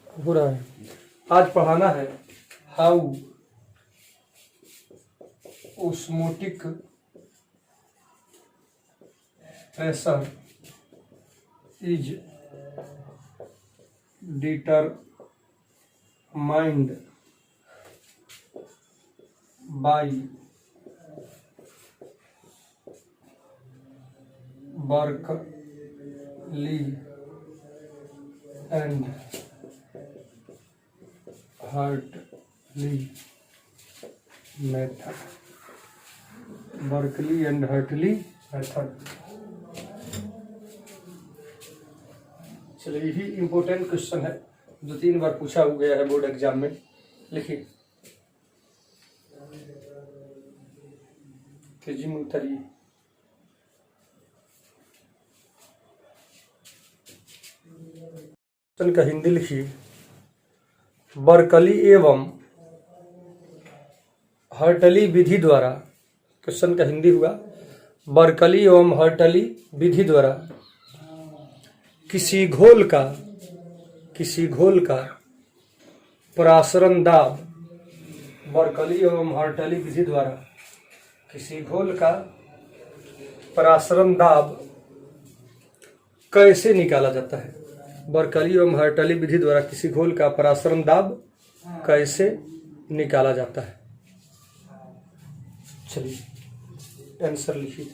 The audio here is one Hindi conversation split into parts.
हो रहा है। आज पढ़ाना है how osmotic pressure is determined by Berkeley and heartily method. Berkeley and heartily method. चलिए, यही इम्पोर्टेंट क्वेश्चन है जो 3 बार पूछा हो गया है बोर्ड एग्जाम में। लिखिए, तेजी में उतरिए। क्वेश्चन का हिंदी लिखिए। बर्कली एवं हर्टली विधि द्वारा, क्वेश्चन का हिंदी हुआ, बर्कली एवं हर्टली विधि द्वारा किसी घोल का परासरण दाब, बर्कली एवं हर्टली विधि द्वारा किसी घोल का परासरण दाब कैसे निकाला जाता है। बर्कली एवं हर्टली विधि द्वारा किसी घोल का परासरण दाब कैसे निकाला जाता है। चलिए, आंसर लिखिए।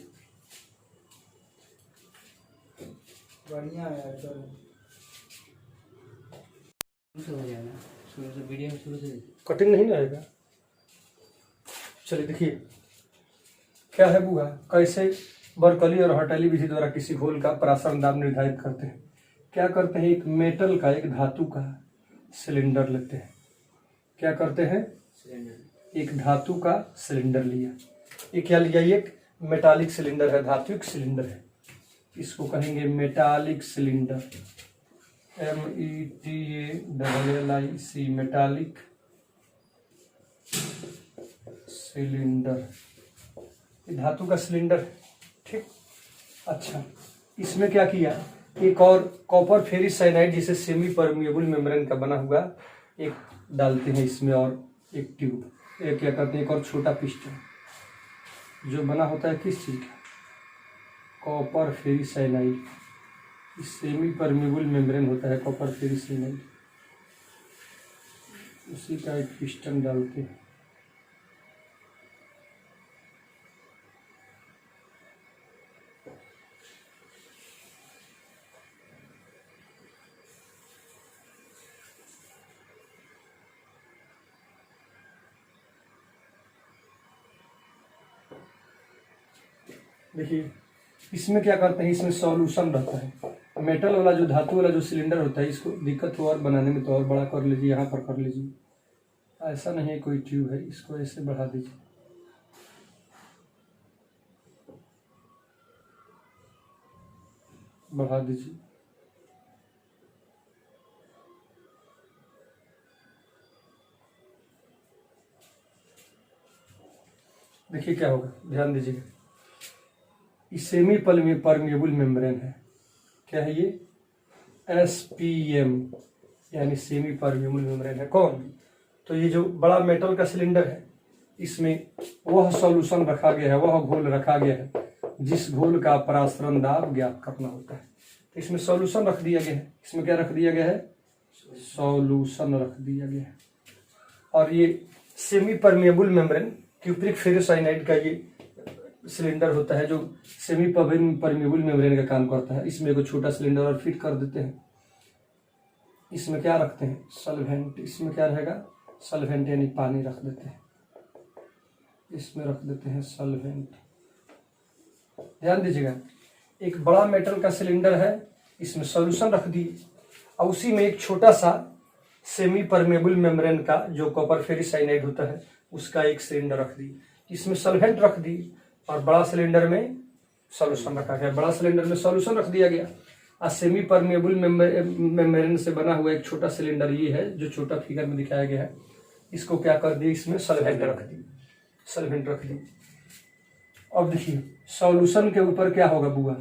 बढ़िया है यार, चलो शुरू हो जाएगा। शुरू से वीडियो में शुरू से कटिंग नहीं ना आएगा। चलिए देखिए, क्या है बुआ, कैसे बर्कली और हर्टली विधि द्वारा किसी घोल का परासरण दाब निर्धारित करते हैं। क्या करते हैं, एक मेटल का, एक धातु का सिलेंडर लेते हैं। क्या करते हैं, सिलेंडर, एक धातु का सिलेंडर लिया। एक क्या लिया, एक मेटालिक सिलेंडर है, धात्विक सिलेंडर है। इसको कहेंगे metallic cylinder, METALLIC, metallic cylinder. ये धातु का सिलेंडर है, ठीक। अच्छा, इसमें क्या किया, एक और कॉपर फेरिस साइनाइड जिसे सेमी परमिएबल मेम्ब्रेन का बना हुआ एक डालते हैं इसमें, और एक ट्यूब, एक क्या करते हैं, एक और छोटा पिस्टन जो बना होता है किस चीज का, copper ferri cyanide. Semi permeable membrane होता है कॉपर फेरिस साइनाइड, उसी का एक पिस्टन डालते हैं। देखिए, इसमें क्या करते हैं, इसमें सॉल्यूशन रहता है। मेटल वाला जो, धातु वाला जो सिलेंडर होता है, इसको दिक्कत हो और बनाने में तो और बड़ा कर लीजिए, यहाँ पर कर लीजिए। ऐसा नहीं है कोई ट्यूब है, इसको ऐसे बढ़ा दीजिए। बढ़ा दीजिए। देखिए क्या होगा, ध्यान दीजिएगा। सेमी परमिएबल मेम्ब्रेन है, क्या है ये, SPM, यानी सेमी परमिएबल मेम्ब्रेन है। कौन, तो ये जो बड़ा मेटल का सिलेंडर है, इसमें वह सॉल्यूशन रखा गया है, वह घोल रखा गया है जिस घोल का परासरण दाब ज्ञात करना होता है। तो इसमें सॉल्यूशन रख दिया गया है। इसमें क्या रख दिया गया है, सॉल्यूशन रख दिया गया है। और ये semi permeable membrane cupric ferri cyanide का ये सिलेंडर होता है जो सेमी परमिएबल मेम्ब्रेन का काम करता है। इसमें एक छोटा सिलेंडर और फिट कर देते हैं। इसमें क्या रखते हैं, सॉल्वेंट। इसमें क्या रहेगा, सॉल्वेंट, यानी पानी रख देते हैं। इसमें रख देते हैं सॉल्वेंट। ध्यान दीजिएगा, एक बड़ा मेटल का सिलेंडर है, इसमें सॉल्यूशन रख दिए, और उसी में एक छोटा सा सेमी परमेबल मेम्ब्रेन का जो कॉपर फेरिस साइनाइड होता है उसका एक सिलेंडर रख दी, इसमें सॉल्वेंट रख दी और बड़ा सिलेंडर में सॉल्यूशन रखा गया। बड़ा सिलेंडर में सॉल्यूशन रख दिया गया और सेमी परमेबल मेम्ब्रेन से बना हुआ एक छोटा सिलेंडर ये है जो छोटा फिगर में दिखाया गया है। इसको क्या कर दिया, इसमें सॉल्वेंट रख दी, सॉल्वेंट रख दी। अब देखिए सॉल्यूशन के ऊपर क्या होगा बुआ,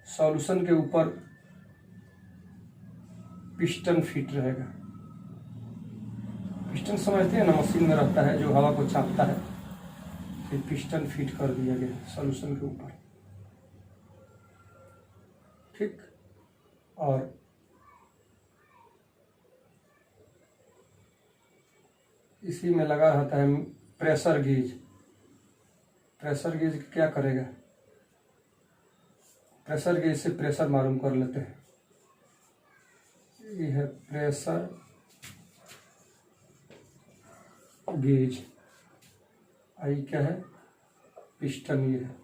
सॉल्यूशन के ऊपर पिस्टन फिट रहेगा। पिस्टन समझते हैं ना, मशीन में रहता है जो हवा को चापता है, फिर पिस्टन फिट कर दिया गया सॉल्यूशन के ऊपर। ठीक, और इसी में लगा रहता है प्रेशर गेज। प्रेशर गेज क्या करेगा, प्रेशर गेज से प्रेशर मालूम कर लेते हैं। ये है प्रेशर गेज, आई क्या है, पिस्टन ये है।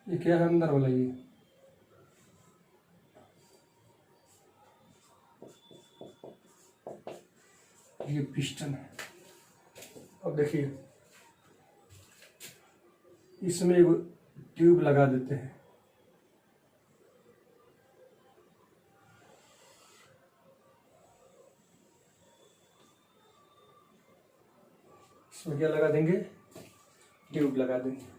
ये क्या है अंदर वाला, ये पिस्टन है। अब देखिए इसमें एक ट्यूब लगा देते हैं। इसमें क्या लगा देंगे, ट्यूब लगा देंगे।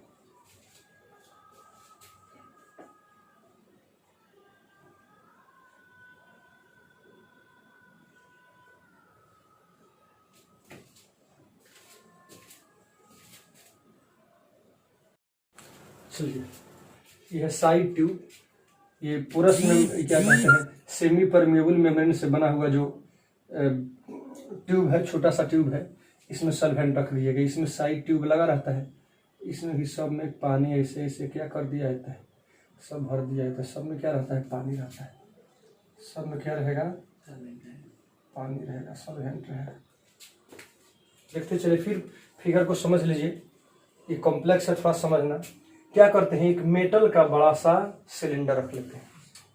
चलिए, ये है साइड ट्यूब। ये पोरस में क्या कहते हैं, सेमी परमेबल मेम्ब्रेन से बना हुआ जो ट्यूब है, छोटा सा ट्यूब है, इसमें सॉल्वेंट रख दिया गया। इसमें साइड ट्यूब लगा रहता है, इसमें भी सब में पानी ऐसे ऐसे क्या कर दिया जाता है, सब भर दिया जाता है। सब में क्या रहता है, पानी रहता है। सब में क्या रहेगा, पानी रहेगा, सॉल्वेंट रहेगा। देखते चले, फिर फिगर को समझ लीजिए। ये कॉम्प्लेक्स है, थोड़ा समझना। क्या करते हैं, एक मेटल का बड़ा सा सिलेंडर रख लेते हैं।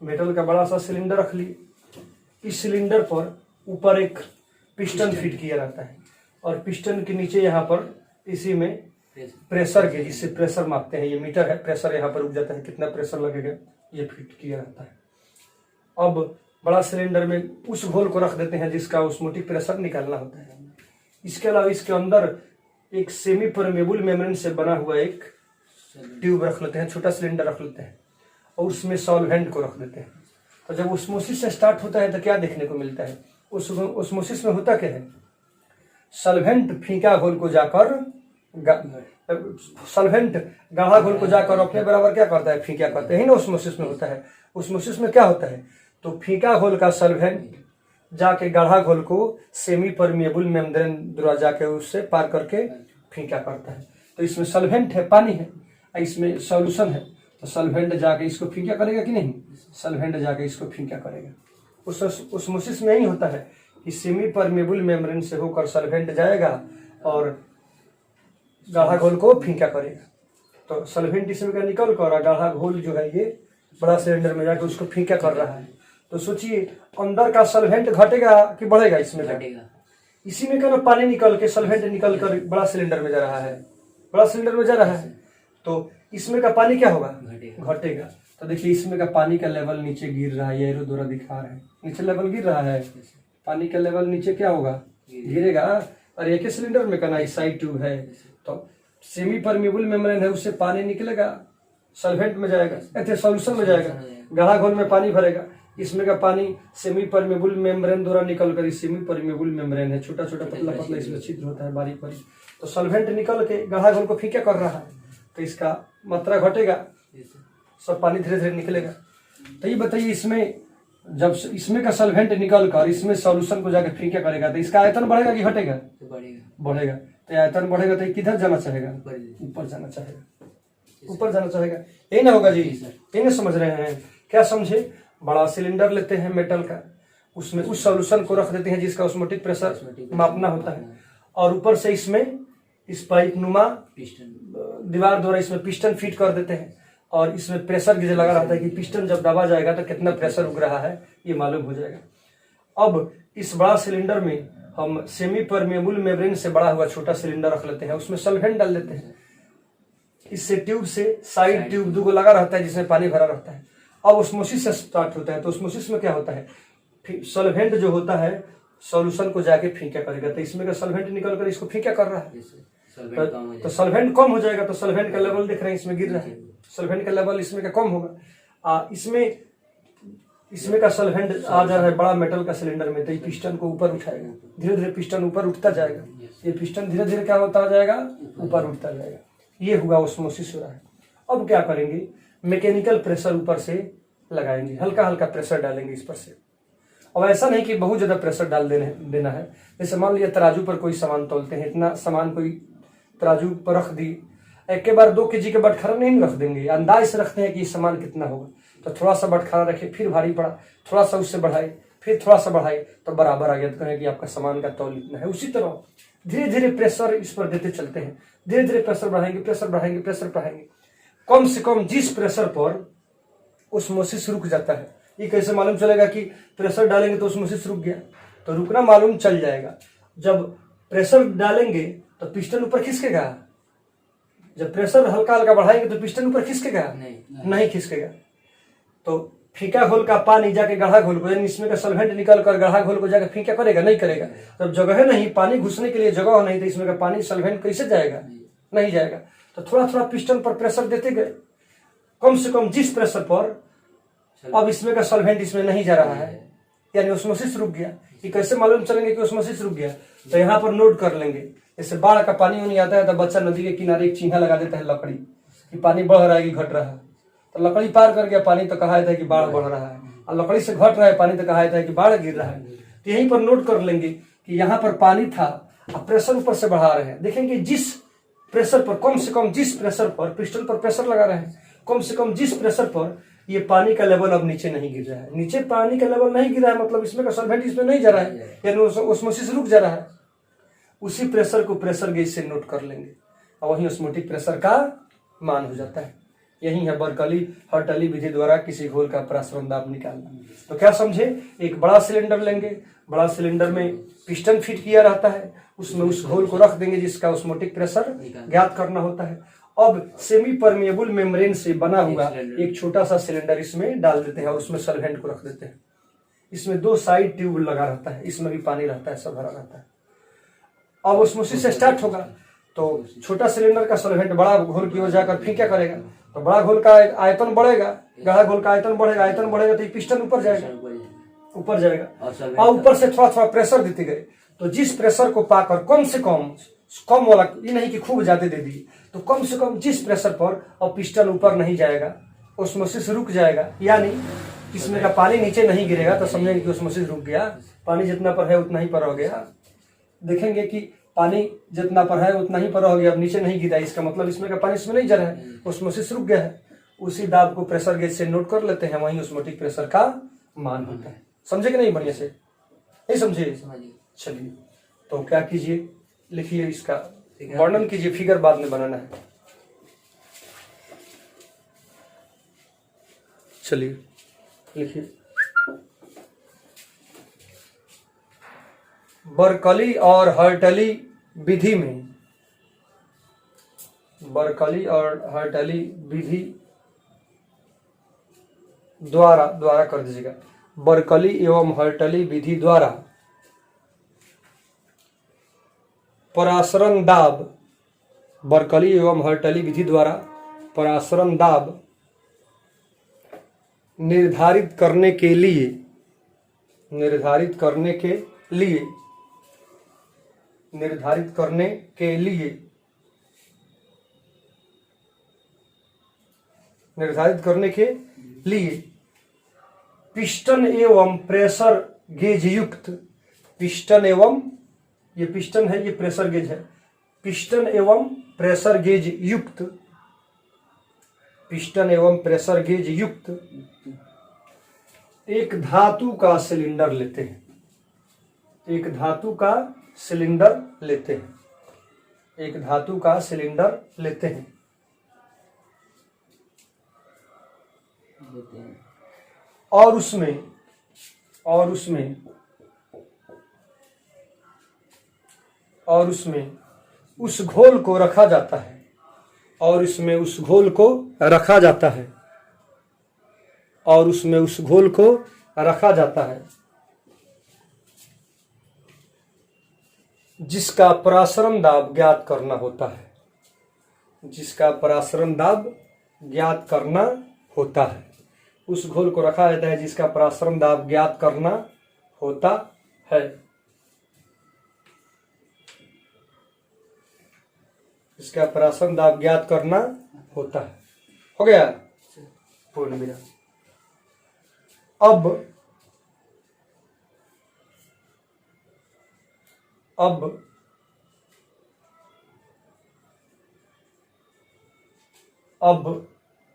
मेटल का बड़ा सा सिलेंडर रख लिए, इस सिलेंडर पर ऊपर एक पिस्टन फिट किया रहता है, और पिस्टन के नीचे यहाँ पर इसी में प्रेशर गेज, जिससे प्रेशर मापते हैं। ये मीटर है, प्रेशर यहाँ पर रुक जाता है, कितना प्रेशर लगेगा ये फिट किया रहता है। अब बड़ा सिलेंडर में उस घोल को रख देते हैं जिसका ऑस्मोटिक प्रेशर निकालना होता है। इसके अलावा इसके अंदर एक सेमी परमेबल मेम्ब्रेन से बना हुआ एक ट्यूब रख लेते हैं, छोटा सिलेंडर रख लेते हैं, और उसमें सॉल्वेंट को रख देते हैं। तो जब ऑस्मोसिस से स्टार्ट होता है तो क्या देखने को मिलता है, उस ऑस्मोसिस में होता क्या है, सॉल्वेंट फीका घोल को जाकर सॉल्वेंट गाढ़ा घोल को जाकर अपने बराबर क्या करता है, फीका करता है। यही ना ऑस्मोसिस में होता है। ऑस्मोसिस में क्या होता है, तो फीका घोल का सॉल्वेंट जाके गाढ़ा घोल को सेमी परमेबल मेम्ब्रेन द्वारा जाके उससे पार करके फीका करता है। तो इसमें सॉल्वेंट है, पानी है, इसमें सॉल्यूशन है, तो सॉल्वेंट जाके इसको फीका करेगा कि नहीं, सॉल्वेंट जाके इसको फीका करेगा। उस ऑस्मोसिस में यही होता है कि सेमी परमेबल मेम्ब्रेन से होकर सॉल्वेंट जाएगा और गाढ़ा घोल को फीका करेगा। तो सॉल्वेंट इसमें का निकल कर गाढ़ा घोल जो है ये बड़ा सिलेंडर में जाकर उसको फीका कर रहा है। तो सोचिए अंदर का सॉल्वेंट घटेगा कि बढ़ेगा, इसमें घटेगा। इसी में का ना पानी निकल के सॉल्वेंट निकल कर बड़ा सिलेंडर में जा रहा है, बड़ा सिलेंडर में जा रहा है, तो इसमें का पानी क्या होगा, घटेगा। तो देखिए इसमें का पानी का लेवल नीचे गिर रहा है, ये एरो द्वारा दिखा रहे हैं, नीचे लेवल गिर रहा है, पानी का लेवल नीचे क्या होगा, गिरेगा। और एक ही सिलेंडर में का ना साइड ट्यूब है, तो सेमी परमेबल मेम्ब्रेन है, उससे पानी निकलेगा, सॉल्वेंट में जाएगा, सॉल्यूशन में जाएगा, गाढ़ा घोल में पानी भरेगा। इसमें का पानी सेमी परमेबल मेम्ब्रेन द्वारा निकल कर, सेमी परमेबल मेम्ब्रेन है, छोटा छोटा पतला पतला इसमें छिद्र होता है, बारीक बारीक, तो सॉल्वेंट निकल के गाढ़ा घोल को फीका कर रहा है, तो इसका मात्रा घटेगा, सब पानी धीरे धीरे निकलेगा। तो ये बताइए, इसमें जब इसमें का सॉल्वेंट निकल कर इसमें सॉल्यूशन को जाकर फीका करेगा तो इसका आयतन बढ़ेगा कि घटेगा, बढ़ेगा। तो आयतन बढ़ेगा तो किधर जाना चाहेगा, ऊपर जाना चाहेगा, ऊपर जाना चाहेगा। यही ना होगा जी, यही ना समझ रहे हैं, क्या समझे। बड़ा सिलेंडर लेते हैं मेटल का, उसमें उस सॉल्यूशन को रख देते हैं जिसका ऑस्मोटिक प्रेशर मापना होता है, और ऊपर से इसमें इस पाइप नुमा दीवार द्वारा इसमें पिस्टन फिट कर देते हैं, और इसमें प्रेशर गिर लगा रहता है कि पिस्टन जब दबा जाएगा तो कितना प्रेशर उग रहा है ये मालूम हो जाएगा। अब इस बड़ा सिलेंडर में हम सेमी परमेबल मेम्ब्रेन से बड़ा हुआ छोटा सिलेंडर रख लेते हैं, उसमें सॉल्वेंट डाल देते हैं। इससे ट्यूब से साइड ट्यूब दो लगा रहता है जिसमें पानी भरा रहता है। अब ऑस्मोसिस से स्टार्ट होता है। तो ऑस्मोसिस में क्या होता है, सॉल्वेंट जो होता है सॉल्यूशन को जाके फीका करेगा। तो इसमें का सॉल्वेंट निकल कर इसको फीका कर रहा है, तो सॉल्वेंट कम हो जाएगा। तो सॉल्वेंट का लेवल देख रहे हैं इसमें गिर रहा है, सॉल्वेंट का लेवल इसमें का कम होगा। इसमें का सॉल्वेंट आ जा रहा है बड़ा मेटल का सिलेंडर में, तो ये पिस्टन को ऊपर उठाएगा। धीरे धीरे पिस्टन ऊपर उठता जाएगा, ये पिस्टन धीरे धीरे क्या होता जाएगा, ऊपर उठता जाएगा। ये हुआ ऑस्मोसिस हो रहा है। अब क्या करेंगे, मैकेनिकल प्रेशर ऊपर से लगाएंगे, हल्का हल्का प्रेशर डालेंगे इस पर से। अब ऐसा नहीं कि बहुत ज्यादा प्रेशर डाल देना है। जैसे मान लिया तराजू पर कोई सामान तोलते हैं, इतना सामान कोई तराजू पर रख दी, एक के बार 2 kg का बटखरा नहीं रख देंगे, अंदाज से रखते हैं कि सामान कितना होगा। तो थोड़ा सा बटखरा रखे, फिर भारी पड़ा, थोड़ा सा उससे बढ़ाए, फिर थोड़ा सा बढ़ाए, तो बराबर आ गया। तो कहें कि आपका सामान का तौल इतना है। उसी तरह धीरे धीरे प्रेशर इस पर देते चलते हैं, धीरे धीरे प्रेशर बढ़ाएंगे, प्रेशर बढ़ाएंगे, प्रेशर बढ़ाएंगे। कम से कम जिस प्रेशर पर ऑस्मोसिस रुक जाता है, ये कैसे मालूम चलेगा कि प्रेशर डालेंगे तो ऑस्मोसिस रुक गया, तो रुकना मालूम चल जाएगा। जब प्रेशर डालेंगे तो पिस्टन ऊपर खिसकेगा, जब प्रेशर हल्का हल्का बढ़ाएंगे तो पिस्टन ऊपर खिसकेगा नहीं खिसकेगा। तो फीका घोल का पानी जाके गाढ़ा घोल को, यानी इसमें का सॉल्वेंट निकल कर गाढ़ा घोल को जाके फीका करेगा नहीं करेगा। जब जगह नहीं, पानी घुसने के लिए जगह नहीं, तो इसमें का पानी सॉल्वेंट कैसे जाएगा, नहीं जाएगा। तो थोड़ा थोड़ा पिस्टन पर प्रेशर देते गए, कम से कम जिस प्रेशर पर अब इसमें का सॉल्वेंट इसमें नहीं जा रहा है, यानी ऑस्मोसिस रुक गया। ये कैसे मालूम चलेंगे कि ऑस्मोसिस रुक गया, तो यहाँ पर नोट कर लेंगे। जैसे बाढ़ का पानी नहीं आता है तो बच्चा नदी के किनारे एक चिन्हा लगा देता है लकड़ी कि पानी बढ़ रहा है कि घट रहा है। तो लकड़ी पार कर गया पानी तो कहा जाता है कि बाढ़ बढ़ रहा है, और लकड़ी से घट रहा है पानी तो कहा जाता है कि बाढ़ गिर रहा है। तो यहीं पर नोट कर लेंगे कि यहाँ पर पानी था, अब प्रेशर ऊपर से बढ़ा रहे हैं। देखेंगे जिस प्रेशर पर, कम से कम जिस प्रेशर पर पिस्टन पर प्रेशर लगा रहे हैं, कम से कम जिस प्रेशर पर ये पानी का लेवल अब नीचे नहीं गिर रहा है, नीचे पानी का लेवल नहीं गिर रहा है, मतलब इसमें का सॉल्वेंट इसमें नहीं जा रहा है, यानी ऑस्मोसिस रुक जा रहा है। उसी प्रेशर को प्रेशर गेज से नोट कर लेंगे और वही ऑस्मोटिक प्रेशर का मान हो जाता है। यही है बर्कली हर्टली विधि द्वारा किसी घोल का प्रसारण दाब निकालना। तो क्या समझे, एक बड़ा सिलेंडर लेंगे, बड़ा सिलेंडर में पिस्टन फिट किया रहता है, उसमें उस घोल को रख देंगे जिसका ऑस्मोटिक प्रेशर ज्ञात करना होता है। अब सेमी परमिएबल मेम्ब्रेन से बना हुआ एक छोटा सा सिलेंडर इसमें डाल देते हैं और उसमें सॉल्वेंट को रख देते हैं। इसमें 2 साइड ट्यूब लगा रहता है, इसमें भी पानी रहता है, सब भरा रहता है। अब ऑस्मोसिस स्टार्ट होगा तो छोटा सिलेंडर का सॉल्वेंट बड़ा घोल की ओर जाकर फीका करेगा, तो बड़ा घोल का आयतन बढ़ेगा, गाढ़ा घोल का आयतन बढ़ेगा तो ये पिस्टन ऊपर जाएगा और ऊपर से थोड़ा थोड़ा प्रेशर देते गए। तो जिस प्रेशर को पाकर कम से कम वाला, ये नहीं कि खूब ज्यादा दे दिए, तो कम से कम जिस प्रेशर पर अब पिस्टन ऊपर नहीं जाएगा, ऑस्मोसिस रुक जाएगा, यानी इसमें का पानी नीचे नहीं गिरेगा, तो समझेंगे कि ऑस्मोसिस रुक गया। पानी जितना पर है उतना ही पर हो गया। देखेंगे कि पानी जितना पर है उतना ही पर हो गया, अब नीचे नहीं गिरा, इसका मतलब इसमें का पानी इसमें नहीं जा रहा है, ऑस्मोसिस रुक गया है। उसी दाब को प्रेशर गेज से नोट कर लेते हैं, वही ऑस्मोटिक प्रेशर का मान होता है। समझे कि नहीं बढ़िया से, नहीं समझे? चलिए तो क्या कीजिए, लिखिए, इसका वर्णन कीजिए, फिगर बाद में बनाना है। चलिए लिखिए, बर्कली और हर्टली विधि में, बर्कली और हर्टली विधि द्वारा कर दीजिएगा, बर्कली एवं हर्टली विधि द्वारा परासरण दाब, बर्कली एवं हर्टली विधि द्वारा परासरण दाब निर्धारित करने के लिए पिस्टन एवं प्रेशर गेज युक्त, पिस्टन एवं, ये पिस्टन है, ये प्रेशर गेज है, पिस्टन एवं प्रेशर गेज युक्त, पिस्टन एवं प्रेशर गेज युक्त एक धातु का सिलेंडर लेते हैं, एक धातु का सिलेंडर लेते हैं, एक धातु का सिलेंडर लेते हैं और उसमें उस घोल को रखा जाता है और इसमें उस घोल को रखा जाता है, और उसमें उस घोल को रखा जाता है, जिसका परासरण दाब ज्ञात करना होता है, जिसका परासरण दाब ज्ञात करना होता है। उस घोल को रखा जाता है जिसका परासरण दाब ज्ञात करना होता है। इसका परासरण दाब ज्ञात करना होता है। हो गया पूर्ण विराम। अब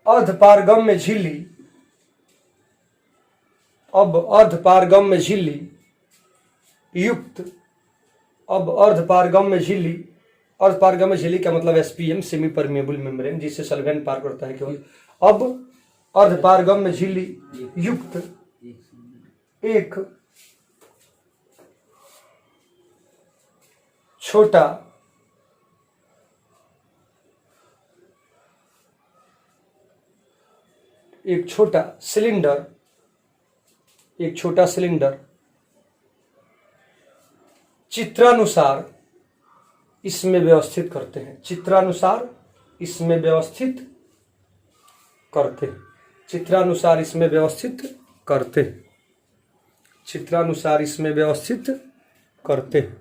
अर्धपारगम्य झिल्ली, अब अर्धपारगम्य झिल्ली युक्त, अब अर्धपारगम्य झिल्ली, अर्धपारगम्य झिल्ली का मतलब एसपीएम, सेमी परमेबल मेम्ब्रेन, जिससे सॉल्वेंट पार करता है केवल। अब अर्धपारगम्य झिल्ली युक्त एक छोटा सिलेंडर, एक छोटा सिलेंडर चित्रानुसार इसमें व्यवस्थित करते हैं, चित्रानुसार इसमें व्यवस्थित करते हैं, चित्रानुसार इसमें व्यवस्थित करते हैं, चित्रानुसार इसमें व्यवस्थित करते हैं,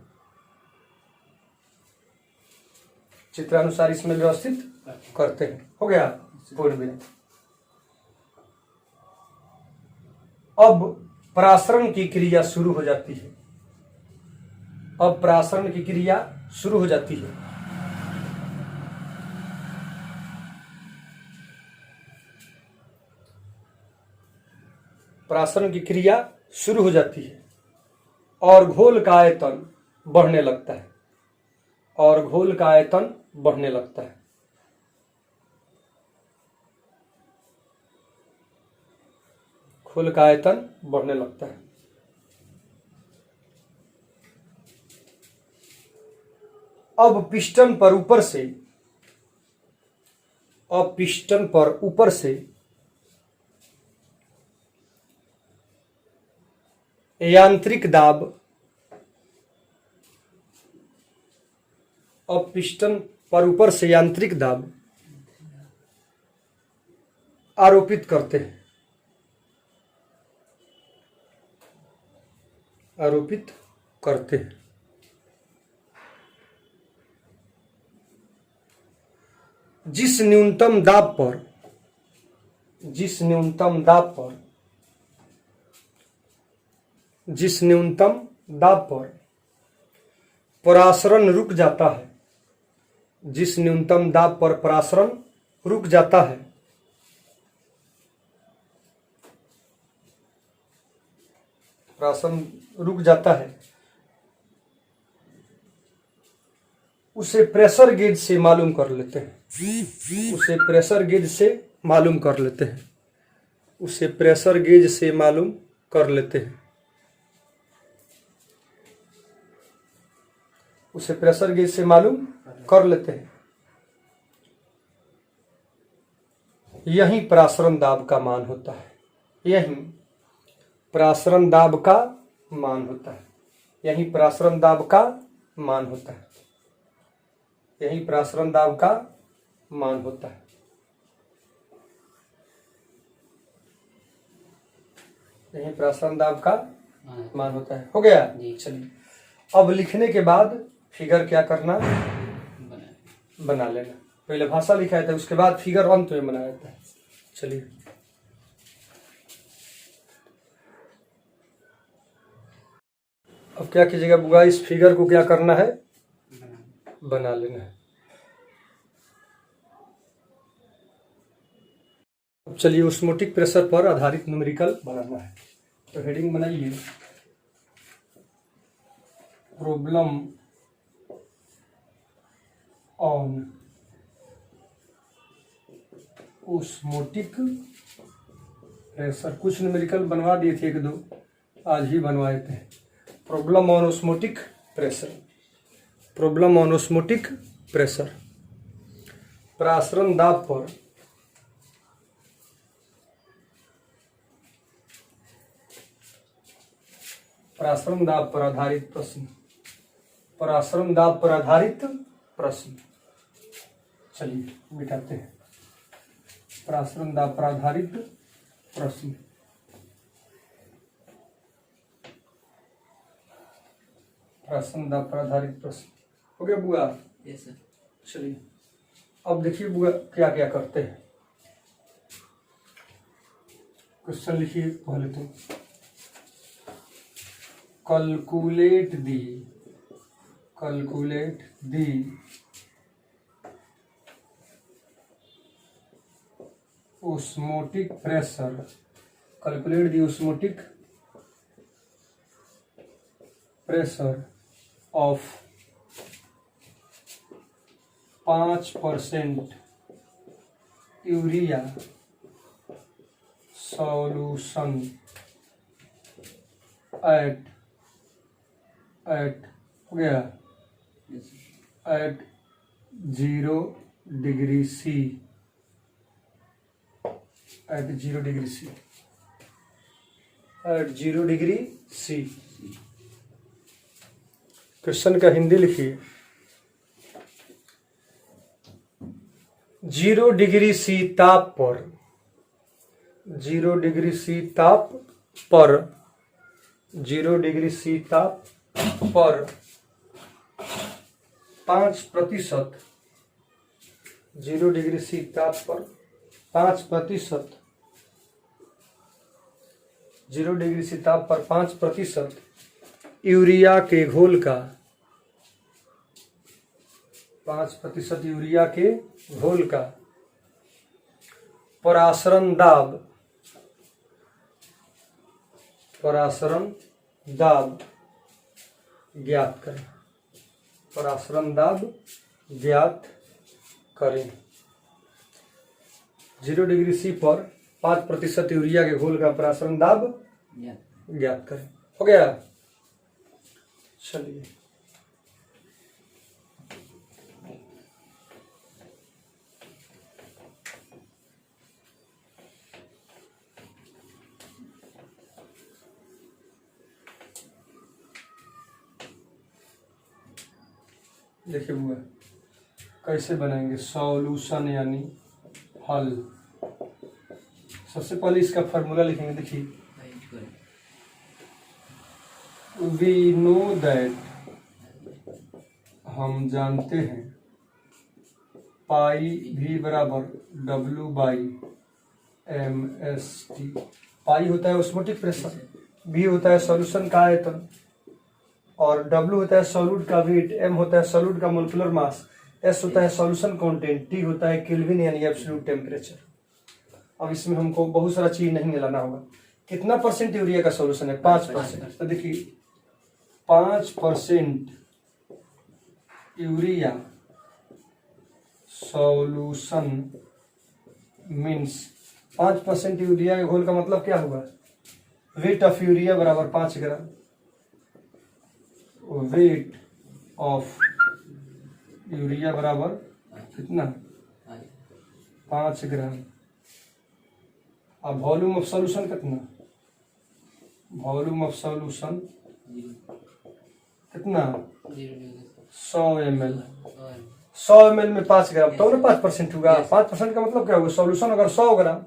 चित्रानुसार इसमें व्यवस्थित करते हैं। हो गया पूर्ण विराम। अब परासरण की क्रिया शुरू हो जाती है, अब परासरण की क्रिया शुरू हो जाती है। परासरण की क्रिया शुरू हो जाती है और घोल का आयतन बढ़ने लगता है, और घोल का आयतन बढ़ने लगता है। घोल का आयतन बढ़ने लगता है। अब पिस्टन पर ऊपर से, अब पिस्टन पर ऊपर से यांत्रिक दाब, अब पिस्टन पर ऊपर से यांत्रिक दाब आरोपित करते हैं, आरोपित करते हैं। जिस न्यूनतम दाब पर, जिस न्यूनतम दाब पर, जिस न्यूनतम दाब पर परासरण रुक जाता है, जिस न्यूनतम दाब पर परासरण रुक जाता है, परासरण रुक जाता है, उसे प्रेशर गेज से मालूम कर लेते हैं, उसे प्रेशर गेज से मालूम कर लेते हैं, उसे प्रेशर गेज से मालूम कर लेते हैं, उसे प्रेशर गेज से मालूम कर लेते हैं। यही परासरण दाब का मान होता है, यही परासरण दाब का मान होता है, यही परासरण दाब का मान होता है, यही परासरण दाब का मान होता है। यही परासरण दाब का मान होता है। हो गया। चलिए अब लिखने के बाद फिगर क्या करना, बना लेना। पहले भाषा लिखा जाता है, उसके बाद फिगर अंत में बनाया जाता है। चलिए अब क्या कीजिएगा बुआ, इस फिगर को क्या करना है, बना लेना है। अब चलिए ऑस्मोटिक प्रेशर पर आधारित न्यूमेरिकल बनाना है। तो हेडिंग बनाइए, प्रॉब्लम ऑन ऑस्मोटिक प्रेशर। कुछ न्यूमेरिकल बनवा दिए थे, एक दो आज ही बनवाए थे। Problem on osmotic pressure, problem on osmotic pressure. परासरण दाब पर परासरण दाब पर आधारित प्रश्न, परासरण दाब पर आधारित प्रश्न। चलिए मिटाते हैं। परासरण दाब पर आधारित प्रश्न। परासरण दाब पर आधारित प्रश्न हो गया बुआ? Yes sir. चलिए अब देखिए बुआ क्या क्या करते हैं। क्वेश्चन लिखिए पहले तो। Calculate the osmotic pressure, calculate the osmotic pressure of 5% urea solution at हो गया yes sir. at 0 degree C, at 0 degree C, at 0 degree C। Question का हिंदी लिखिए। 0 डिग्री C ताप पर, 0 डिग्री C ताप पर, 0 डिग्री C ताप पर 5%, 0 डिग्री C ताप पर 5%, 0 डिग्री C ताप पर 5% यूरिया के घोल का, 5% यूरिया के घोल का परासरण दाब ज्ञात करें। परासरण दाब ज्ञात करें। 0 डिग्री C पर 5% यूरिया के घोल का परासरण दाब ज्ञात करें। हो गया? चलिए देखिए बुआ कैसे बनाएंगे सॉल्यूशन यानी हल। सबसे पहले इसका फार्मूला लिखेंगे। देखिए वी नो दैट, हम जानते हैं, पाई भी बराबर W/mst। पाई होता है ऑस्मोटिक प्रेशर, भी होता है सॉल्यूशन का आयतन, और W होता है सॉल्यूट का वेट, M होता है सॉल्यूट का मोलिकुलर मास, S होता है सॉल्यूशन कंटेंट, T होता है केल्विन यानी एब्सोल्यूट टेम्परेचर। अब इसमें हमको बहुत सारा चीज नहीं मिलाना होगा। कितना परसेंट यूरिया का सॉल्यूशन है? 5%। तो देखिए 5% यूरिया सॉल्यूशन मीन्स 5% यूरिया के घोल का मतलब क्या होगा? वेट ऑफ यूरिया बराबर 5 ग्राम। वेट ऑफ यूरिया बराबर कितना? 5 ग्राम। अब वॉल्यूम ऑफ सॉल्यूशन कितना? वॉल्यूम ऑफ सॉल्यूशन कितना? 100 ml। 100 ml में 5 ग्राम तो ना 5% होगा। 5% का मतलब क्या होगा? सॉल्यूशन अगर 100 ग्राम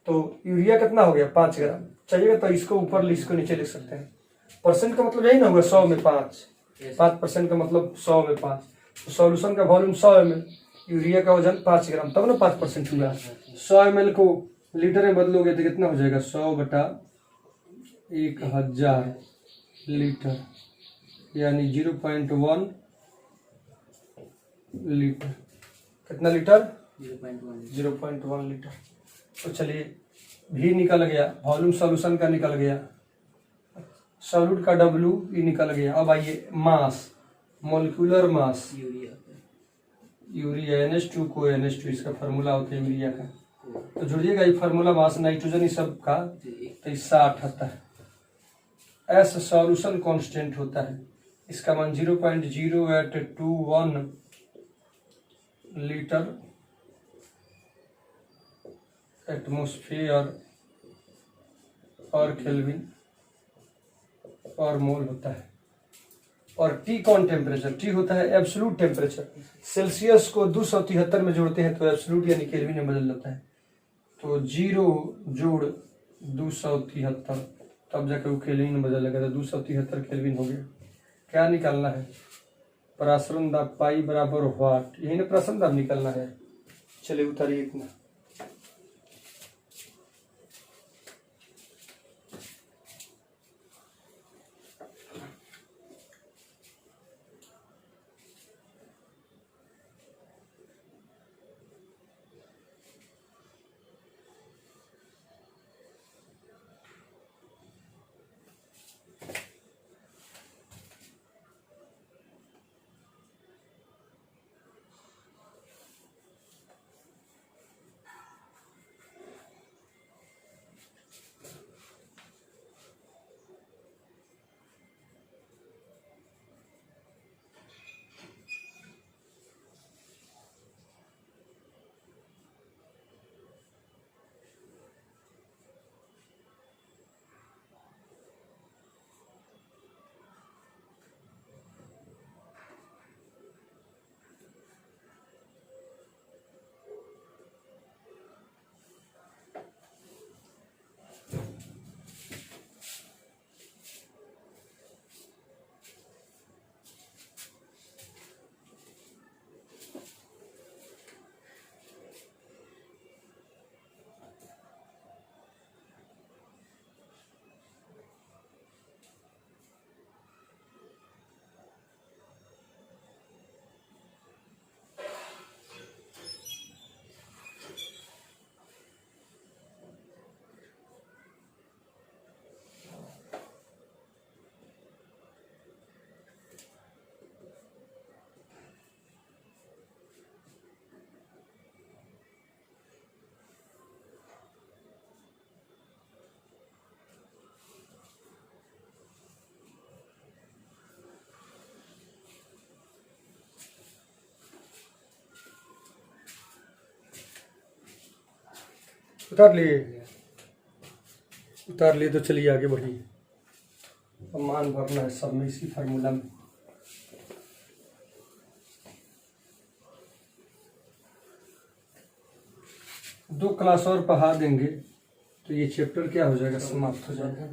तो यूरिया कितना हो गया? 5 ग्राम। चाहिए तो इसको ऊपर इसको नीचे लिख सकते हैं। परसेंट का मतलब यही ना होगा 100 में 5। 5% का मतलब 100 में 5। तो सॉल्यूशन का वॉल्यूम 100 ml, यूरिया का वजन 5 ग्राम, तब ना 5% हुआ। 100 ml को लीटर में बदलोगे तो कितना हो जाएगा? 100/1000 लीटर यानी 0.1 लीटर। कितना लीटर? 0.1 लीटर। तो चलिए भी निकल गया, वॉल्यूम सॉल्यूशन का निकल गया, सॉल्यूट का W ये निकल गया। अब आइए मास, मोलिकुलर मास यूरिया NH2 को NH2 इसका फार्मूला होता है यूरिया का। तो जुड़िएगा ये फार्मूला मास नाइट्रोजन इस सब का, तो 60 आता है। S सॉल्यूशन कांस्टेंट होता है, इसका मान 0.0821 लीटर एटमॉस्फेयर और केल्विन और मोल होता है। और टी कौन टेम्परेचर? टी होता है एब्सोल्यूट टेम्परेचर। सेल्सियस को 273 में जोड़ते हैं तो एब्सोल्यूट यानी केल्विन में बदल जाता है। तो 0 जोड़ 273 तब जाकर वो केल्विन में बदलेगा, तो 273 केल्विन हो गया। क्या निकालना है? प्रसरण दाब पाई बराबर वाट, यही ना प्रसरण दाब निकालना है। चलिए उतारिए इतना। उतार लिए तो चलिए आगे बढ़िए। अब मान भरना है सब में इसी फार्मूला में। दो क्लास और पढ़ा देंगे तो ये चैप्टर क्या हो जाएगा? समाप्त हो जाएगा।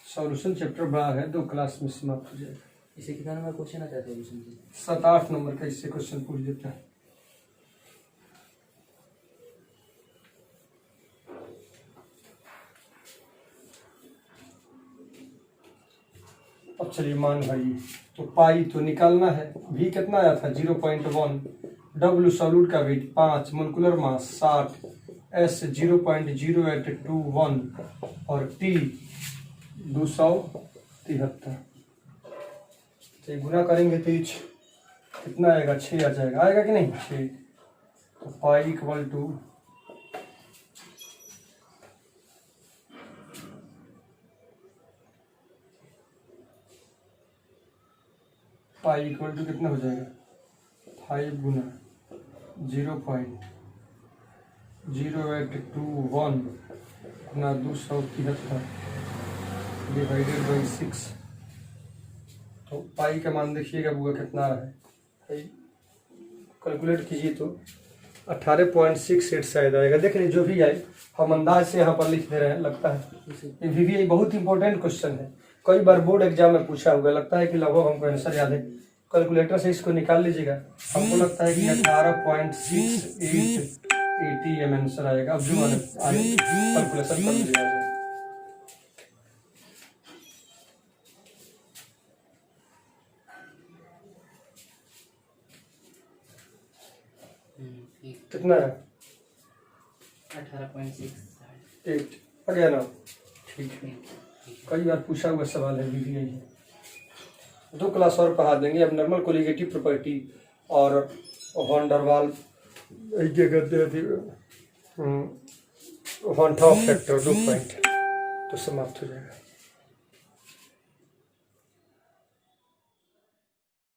सॉल्यूशन चैप्टर बड़ा है, 2 क्लास में समाप्त हो जाएगा। इसे कितना नंबर क्वेश्चन आता है? 7-8 नंबर का इससे क्वेश्चन पूछ देता है। अब चलिए मान भरिए। तो पाई तो निकालना है, भी कितना आया था? 0.1, डब्ल्यू सॉल्यूट का वेट 5, मोलिकुलर मास 60, एस 0.0821 और टी 273। तो गुना करेंगे तो कितना आएगा? 6 आ जाएगा। आएगा कि नहीं? 6। तो पाई इक्वल टू कितना हो जाएगा? 5 गुना 0.0821 गुना 273 डिवाइडेड बाई 6। तो पाई का मान देखिएगा बुआ कितना रहा है। कैलकुलेट कीजिए तो 18.68 शायद आएगा। देख लीजिए जो भी आए हम अंदाज से यहाँ पर लिख दे रहे हैं। लगता है ये VVI बहुत इंपॉर्टेंट क्वेश्चन है, कई बार बोर्ड एग्जाम में पूछा हुआ। लगता है कि लगभग हमको आंसर याद है। कैलकुलेटर से इसको निकाल लीजिएगा। हमको लगता है कि 18.68 ATM आंसर आएगा। अब जो कैलकुलेशन कर लीजिएगा। कितना है? 18.68 आ गया ना? ठीक है। कई बार पूछा हुआ सवाल है VVI है। 2 क्लास और पढ़ा देंगे। अब नॉर्मल कोलिगेटिव प्रॉपर्टी और van der Waals van Hoff factor 2 point तो समाप्त हो जाएगा।